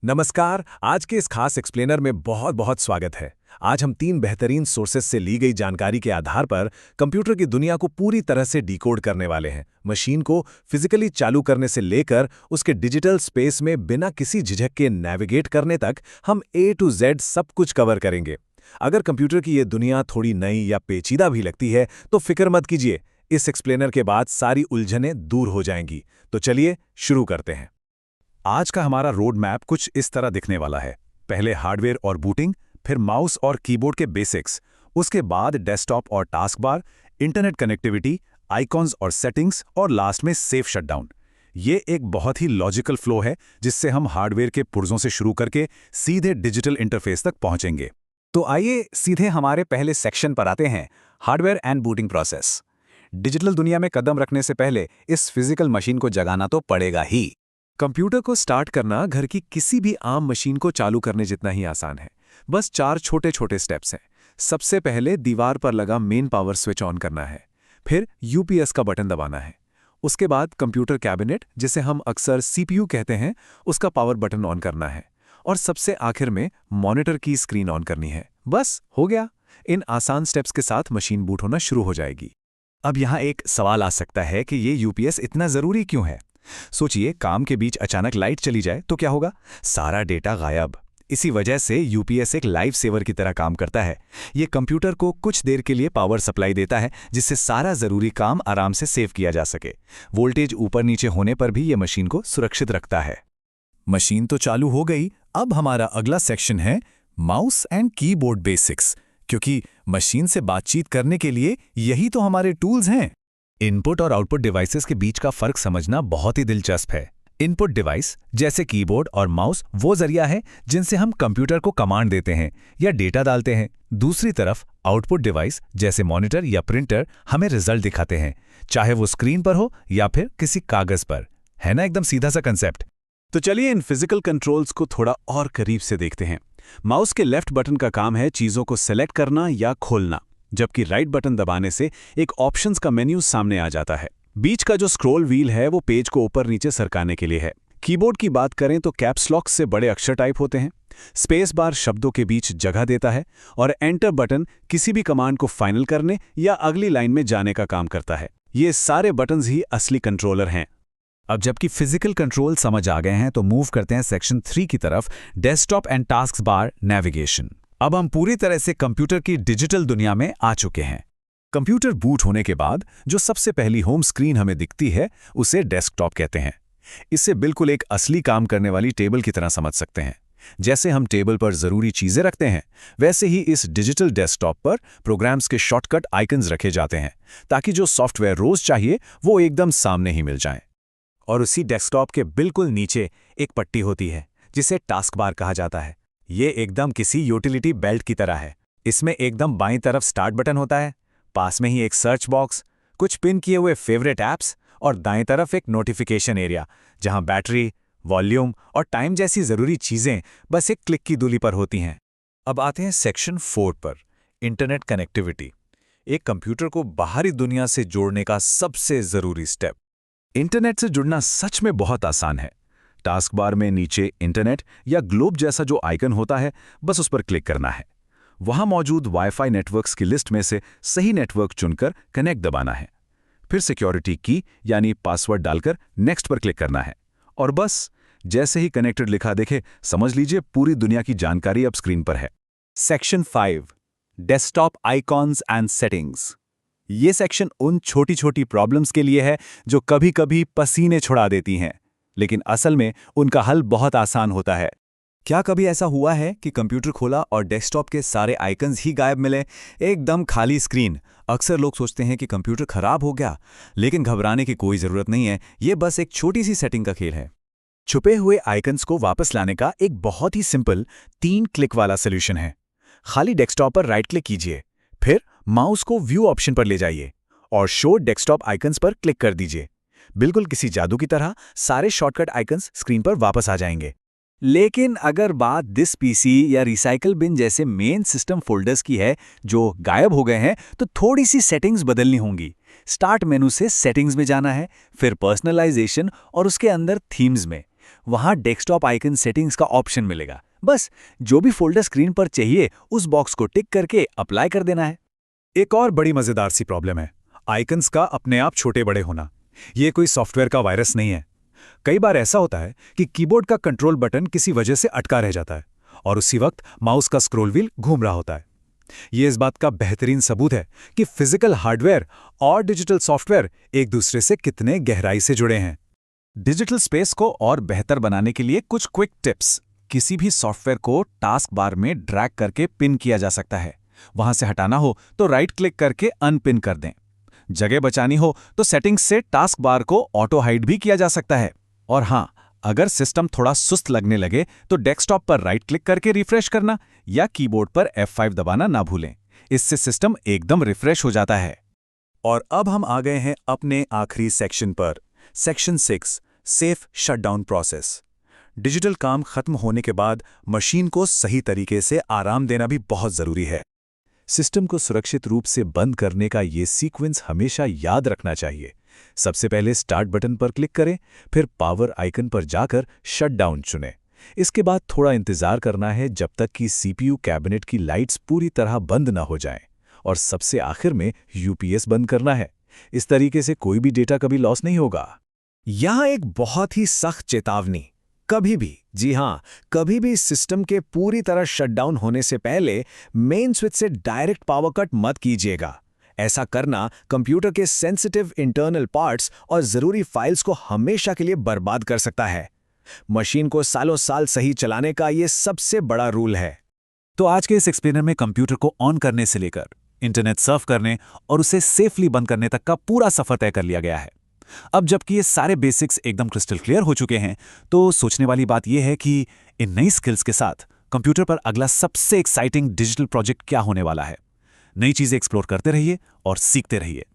नमस्कार। आज के इस खास एक्सप्लेनर में बहुत बहुत स्वागत है। आज हम 3 बेहतरीन सोर्सेस से ली गई जानकारी के आधार पर कंप्यूटर की दुनिया को पूरी तरह से डिकोड करने वाले हैं। मशीन को फिजिकली चालू करने से लेकर उसके डिजिटल स्पेस में बिना किसी झिझक के नेविगेट करने तक हम A to Z सब कुछ कवर करेंगे। अगर कंप्यूटर की ये दुनिया थोड़ी नई या पेचीदा भी लगती है तो फिक्र मत कीजिए, इस एक्सप्लेनर के बाद सारी उलझनें दूर हो जाएंगी। तो चलिए शुरू करते हैं। आज का हमारा रोड मैप कुछ इस तरह दिखने वाला है। पहले हार्डवेयर और बूटिंग, फिर माउस और कीबोर्ड के बेसिक्स, उसके बाद डेस्कटॉप और task bar, internet connectivity, icons और सेटिंग्स और लास्ट में सेफ शटडाउन। ये एक बहुत ही लॉजिकल फ्लो है जिससे हम हार्डवेयर के पुर्जों से शुरू करके सीधे डिजिटल इंटरफेस तक पहुंचेंगे। तो आइए सीधे हमारे पहले सेक्शन पर आते हैं, hardware and booting process. Digital दुनिया में कदम रखने से पहले इस फिजिकल मशीन को जगाना तो पड़ेगा ही। कंप्यूटर को स्टार्ट करना घर की किसी भी आम मशीन को चालू करने जितना ही आसान है। बस 4 छोटे छोटे स्टेप्स हैं। सबसे पहले दीवार पर लगा मेन पावर स्विच ऑन करना है, फिर यूपीएस का बटन दबाना है। उसके बाद कंप्यूटर कैबिनेट, जिसे हम अक्सर सीपीयू कहते हैं, उसका पावर बटन ऑन करना है और सबसे आखिर में मॉनिटर की स्क्रीन ऑन करनी है। बस हो गया। इन आसान स्टेप्स के साथ मशीन बूट होना शुरू हो जाएगी। अब यहाँ एक सवाल आ सकता है कि ये यूपीएस इतना ज़रूरी क्यों है। सोचिए, काम के बीच अचानक लाइट चली जाए तो क्या होगा? सारा डेटा गायब। इसी वजह से यूपीएस एक लाइफ सेवर की तरह काम करता है। ये कंप्यूटर को कुछ देर के लिए पावर सप्लाई देता है जिससे सारा ज़रूरी काम आराम से सेव किया जा सके। वोल्टेज ऊपर नीचे होने पर भी ये मशीन को सुरक्षित रखता है। मशीन तो चालू हो गई। अब हमारा अगला सेक्शन है माउस एंड कीबोर्ड बेसिक्स, क्योंकि मशीन से बातचीत करने के लिए यही तो हमारे टूल्स हैं। इनपुट और आउटपुट डिवाइसेस के बीच का फर्क समझना बहुत ही दिलचस्प है। इनपुट डिवाइस जैसे कीबोर्ड और माउस वो जरिया है जिनसे हम कंप्यूटर को कमांड देते हैं या डेटा डालते हैं। दूसरी तरफ आउटपुट डिवाइस जैसे मॉनिटर या प्रिंटर हमें रिजल्ट दिखाते हैं, चाहे वो स्क्रीन पर हो या फिर किसी कागज पर। है ना एकदम सीधा सा कंसेप्ट। तो चलिए इन फिजिकल कंट्रोल्स को थोड़ा और करीब से देखते हैं। माउस के लेफ्ट बटन का काम है चीजों को सेलेक्ट करना या खोलना, जबकि राइट बटन दबाने से एक ऑप्शंस का मेन्यू सामने आ जाता है। बीच का जो स्क्रॉल व्हील है वो पेज को ऊपर नीचे सरकाने के लिए है। कीबोर्ड की बात करें तो कैप्स लॉक से बड़े अक्षर टाइप होते हैं। स्पेस बार शब्दों के बीच जगह देता है और एंटर बटन किसी भी कमांड को फाइनल करने या अगली लाइन में जाने का काम करता है। ये सारे बटन्स ही असली कंट्रोलर हैं। अब जबकि फिजिकल कंट्रोल समझ आ गए हैं तो मूव करते हैं सेक्शन 3 की तरफ, desktop and task bar navigation. अब हम पूरी तरह से कंप्यूटर की डिजिटल दुनिया में आ चुके हैं। कंप्यूटर बूट होने के बाद जो सबसे पहली होम स्क्रीन हमें दिखती है उसे डेस्कटॉप कहते हैं। इसे बिल्कुल एक असली काम करने वाली टेबल की तरह समझ सकते हैं। जैसे हम टेबल पर जरूरी चीजें रखते हैं, वैसे ही इस डिजिटल डेस्कटॉप पर प्रोग्राम्स के शॉर्टकट आइकन्स रखे जाते हैं ताकि जो सॉफ्टवेयर रोज चाहिए वो एकदम सामने ही मिल जाए। और उसी डेस्कटॉप के बिल्कुल नीचे एक पट्टी होती है जिसे टास्क बार कहा जाता है। ये एकदम किसी यूटिलिटी बेल्ट की तरह है। इसमें एकदम बाईं तरफ स्टार्ट बटन होता है, पास में ही एक सर्च बॉक्स, कुछ पिन किए हुए फेवरेट ऐप्स और दाएं तरफ एक नोटिफिकेशन एरिया जहां बैटरी, वॉल्यूम और टाइम जैसी जरूरी चीजें बस एक क्लिक की दूरी पर होती हैं। अब आते हैं सेक्शन 4 पर, इंटरनेट कनेक्टिविटी। एक कंप्यूटर को बाहरी दुनिया से जोड़ने का सबसे जरूरी स्टेप। इंटरनेट से जुड़ना सच में बहुत आसान है। टास्क बार में नीचे इंटरनेट या ग्लोब जैसा जो आइकन होता है, बस उस पर क्लिक करना है। वहां मौजूद वाईफाई नेटवर्क्स की लिस्ट में से सही नेटवर्क चुनकर कनेक्ट दबाना है। फिर सिक्योरिटी की यानी पासवर्ड डालकर नेक्स्ट पर क्लिक करना है। और बस जैसे ही कनेक्टेड लिखा दिखे, समझ लीजिए पूरी दुनिया की जानकारी अब स्क्रीन पर है। Section 5, desktop icons and settings. ये सेक्शन उन छोटी छोटी प्रॉब्लम्स के लिए है जो कभी कभी पसीने छुड़ा देती हैं, लेकिन असल में उनका हल बहुत आसान होता है। क्या कभी ऐसा हुआ है कि कंप्यूटर खोला और डेस्कटॉप के सारे आइकन्स ही गायब मिले, एकदम खाली स्क्रीन? अक्सर लोग सोचते हैं कि कंप्यूटर खराब हो गया, लेकिन घबराने की कोई ज़रूरत नहीं है। ये बस एक छोटी सी सेटिंग का खेल है। छुपे हुए आइकन्स को वापस लाने का एक बहुत ही सिंपल 3 क्लिक वाला सोल्यूशन है। खाली डेस्कटॉप पर राइट क्लिक कीजिए, फिर माउस को व्यू ऑप्शन पर ले जाइए और शो डेस्कटॉप आइकन्स पर क्लिक कर दीजिए। बिल्कुल किसी जादू की तरह सारे शॉर्टकट आइकन्स स्क्रीन पर वापस आ जाएंगे। लेकिन अगर बात दिस पीसी या रिसाइकल बिन जैसे मेन सिस्टम फोल्डर्स की है जो गायब हो गए हैं, तो थोड़ी सी सेटिंग्स बदलनी होंगी। स्टार्ट मेनू से सेटिंग्स में जाना है, फिर पर्सनलाइजेशन और उसके अंदर थीम्स में। वहां डेस्कटॉप आइकन सेटिंग्स का ऑप्शन मिलेगा। बस जो भी फोल्डर स्क्रीन पर चाहिए उस बॉक्स को टिक करके अप्लाई कर देना है। एक और बड़ी मजेदार सी प्रॉब्लम है आइकन्स का अपने आप छोटे बड़े होना। ये कोई सॉफ्टवेयर का वायरस नहीं है। कई बार ऐसा होता है कि कीबोर्ड का कंट्रोल बटन किसी वजह से अटका रह जाता है और उसी वक्त माउस का स्क्रॉल व्हील घूम रहा होता है। ये इस बात का बेहतरीन सबूत है कि फिजिकल हार्डवेयर और डिजिटल सॉफ्टवेयर एक दूसरे से कितने गहराई से जुड़े हैं। डिजिटल स्पेस को और बेहतर बनाने के लिए कुछ क्विक टिप्स। किसी भी सॉफ्टवेयर को टास्क बार में ड्रैग करके पिन किया जा सकता है। वहां से हटाना हो तो राइट क्लिक करके अनपिन कर दें। जगह बचानी हो तो सेटिंग्स से टास्क बार को ऑटो हाइड भी किया जा सकता है। और हाँ, अगर सिस्टम थोड़ा सुस्त लगने लगे तो डेस्कटॉप पर राइट क्लिक करके रिफ्रेश करना या कीबोर्ड पर F5 दबाना ना भूलें। इससे सिस्टम एकदम रिफ्रेश हो जाता है। और अब हम आ गए हैं अपने आखिरी सेक्शन पर, section 6, safe shutdown process. Digital काम खत्म होने के बाद मशीन को सही तरीके से आराम देना भी बहुत जरूरी है। सिस्टम को सुरक्षित रूप से बंद करने का ये सीक्वेंस हमेशा याद रखना चाहिए। सबसे पहले स्टार्ट बटन पर क्लिक करें, फिर पावर आइकन पर जाकर शटडाउन चुनें। इसके बाद थोड़ा इंतजार करना है जब तक कि सीपीयू कैबिनेट की लाइट्स पूरी तरह बंद ना हो जाएं, और सबसे आखिर में यूपीएस बंद करना है। इस तरीके से कोई भी डेटा कभी लॉस नहीं होगा। यहां एक बहुत ही सख्त चेतावनी, कभी भी, जी हां, कभी भी सिस्टम के पूरी तरह शटडाउन होने से पहले मेन स्विच से डायरेक्ट पावर कट मत कीजिएगा। ऐसा करना कंप्यूटर के सेंसिटिव इंटरनल पार्ट्स और जरूरी फाइल्स को हमेशा के लिए बर्बाद कर सकता है। मशीन को सालों साल सही चलाने का ये सबसे बड़ा रूल है। तो आज के इस एक्सप्लेनर में कंप्यूटर को ऑन करने से लेकर इंटरनेट सर्फ करने और उसे सेफली बंद करने तक का पूरा सफर तय कर लिया गया है। अब जबकि ये सारे बेसिक्स एकदम क्रिस्टल क्लियर हो चुके हैं, तो सोचने वाली बात यह है कि इन नई स्किल्स के साथ कंप्यूटर पर अगला सबसे एक्साइटिंग डिजिटल प्रोजेक्ट क्या होने वाला है। नई चीजें एक्सप्लोर करते रहिए और सीखते रहिए।